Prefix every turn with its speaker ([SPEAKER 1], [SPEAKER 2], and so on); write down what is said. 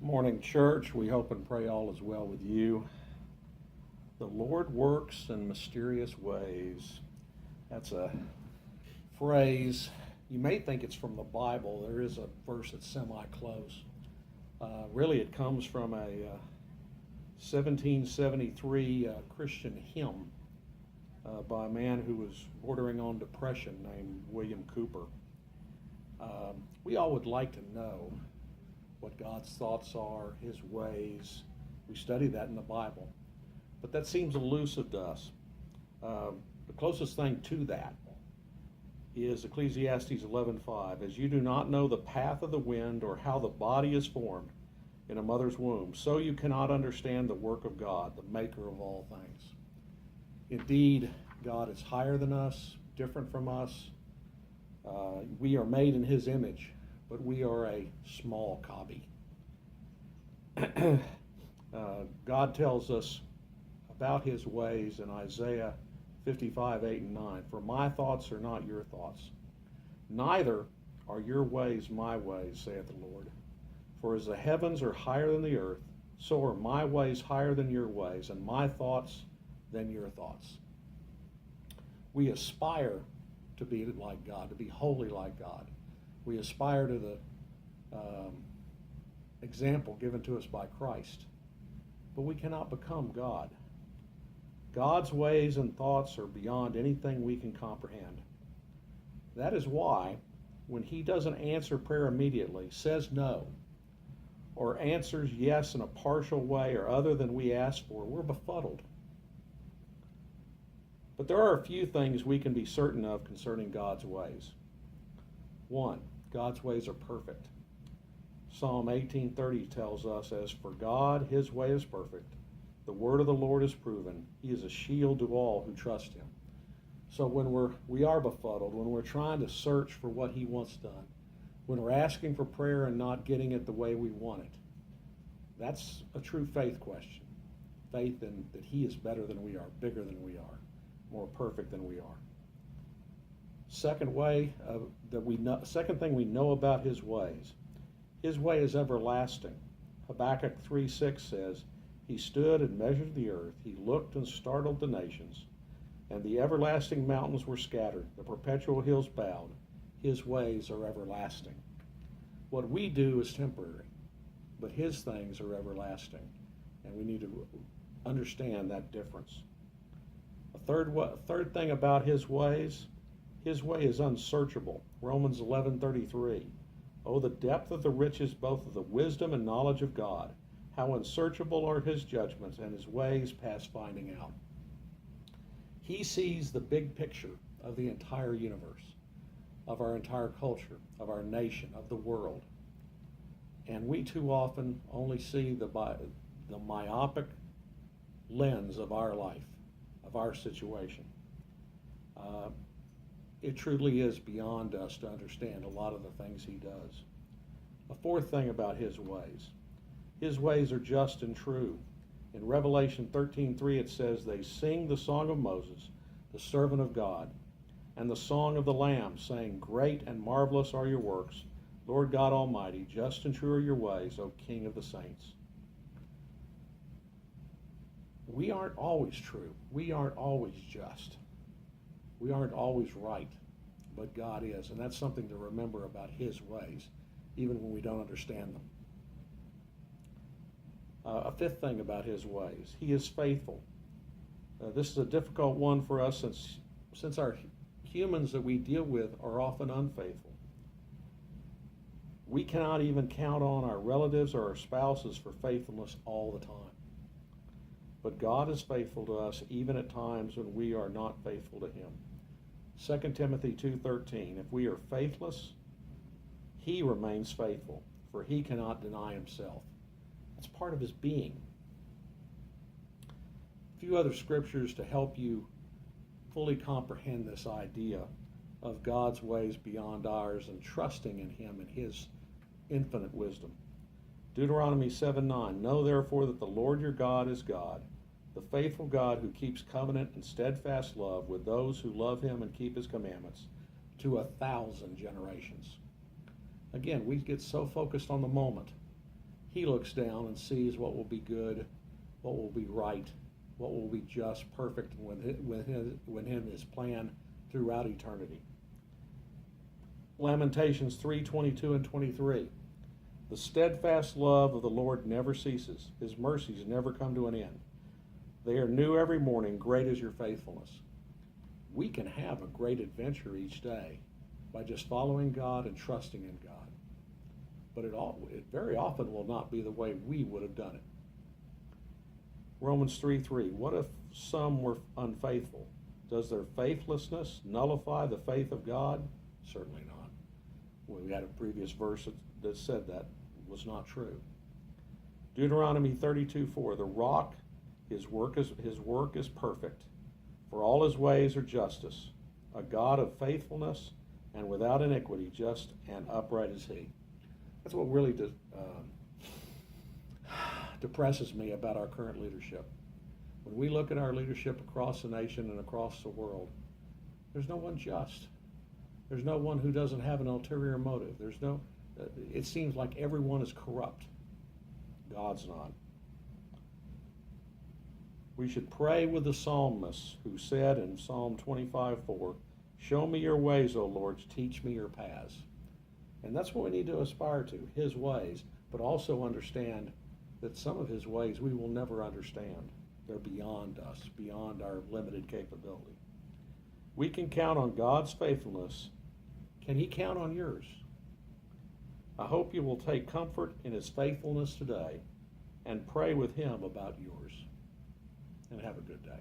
[SPEAKER 1] Morning, church. We hope and pray all is well with you. The Lord works in mysterious ways. That's a phrase. You may think it's from the Bible. There is a verse that's semi-close. Really, it comes from a 1773 Christian hymn by a man who was bordering on depression named William Cooper. We all would like to know what God's thoughts are, His ways. We study that in the Bible. But that seems elusive to us. The closest thing to that is Ecclesiastes 11:5. As you do not know the path of the wind or how the body is formed in a mother's womb, so you cannot understand the work of God, the maker of all things. Indeed, God is higher than us, different from us. We are made in His image, but we are a small copy. God tells us about His ways in Isaiah 55:8 and 9. For my thoughts are not your thoughts, neither are your ways my ways, saith the Lord. For as the heavens are higher than the earth, so are my ways higher than your ways, and my thoughts than your thoughts. We aspire to be like God, to be holy like God. We aspire to the example given to us by Christ, but we cannot become God. God's ways and thoughts are beyond anything we can comprehend. That is why, when He doesn't answer prayer immediately, says no, or answers yes in a partial way or other than we ask for, we're befuddled. But there are a few things we can be certain of concerning God's ways. One, God's ways are perfect. Psalm 18:30 tells us, as for God, His way is perfect. The word of the Lord is proven. He is a shield to all who trust Him. So when we are befuddled, when we're trying to search for what He wants done, when we're asking for prayer and not getting it the way we want it, that's a true faith question. Faith in that He is better than we are, bigger than we are, more perfect than we are. Second thing we know about His ways. His way is everlasting. Habakkuk 3:6 says, He stood and measured the earth. He looked and startled the nations. And the everlasting mountains were scattered. The perpetual hills bowed. His ways are everlasting. What we do is temporary, but His things are everlasting. And we need to understand that difference. A third thing about His ways, His way is unsearchable. Romans 11:33. Oh, the depth of the riches both of the wisdom and knowledge of God. How unsearchable are His judgments, and His ways past finding out. He sees the big picture of the entire universe, of our entire culture, of our nation, of the world. And we too often only see the myopic lens of our life, of our situation. It truly is beyond us to understand a lot of the things He does. A fourth thing about His ways are just and true. In Revelation 13:3 it says, they sing the song of Moses, the servant of God, and the song of the Lamb, saying, great and marvelous are your works, Lord God Almighty, just and true are your ways, O King of the saints. We aren't always true. We aren't always just. We aren't always right, but God is, and that's something to remember about His ways, even when we don't understand them. A fifth thing about His ways, He is faithful. This is a difficult one for us since our humans that we deal with are often unfaithful. We cannot even count on our relatives or our spouses for faithfulness all the time. But God is faithful to us even at times when we are not faithful to Him. 2 Timothy 2:13, if we are faithless, He remains faithful, for He cannot deny Himself. That's part of His being. A few other scriptures to help you fully comprehend this idea of God's ways beyond ours and trusting in Him and His infinite wisdom. Deuteronomy 7:9, know therefore that the Lord your God is God, the faithful God who keeps covenant and steadfast love with those who love Him and keep His commandments to 1,000 generations. Again, we get so focused on the moment He looks down and sees what will be good, what will be right, what will be just, perfect within his plan throughout eternity. Lamentations 3:22 and 23. The steadfast love of the Lord never ceases. His mercies never come to an end. They are new every morning. Great is your faithfulness. We can have a great adventure each day by just following God and trusting in God. But it very often will not be the way we would have done it. Romans 3:3. What if some were unfaithful? Does their faithlessness nullify the faith of God? Certainly not. We had a previous verse that said that was not true. Deuteronomy 32:4. The rock, his work is perfect, for all his ways are justice. A God of faithfulness and without iniquity, just and upright is he. That's what really depresses me about our current leadership. When we look at our leadership across the nation and across the world, there's no one just. There's no one who doesn't have an ulterior motive. It seems like everyone is corrupt. God's not. We should pray with the psalmist who said in Psalm 25:4, show me your ways, O Lord, teach me your paths. And that's what we need to aspire to, his ways, but also understand that some of his ways we will never understand. They're beyond us, beyond our limited capability. We can count on God's faithfulness. Can he count on yours? I hope you will take comfort in his faithfulness today and pray with him about yours. And have a good day.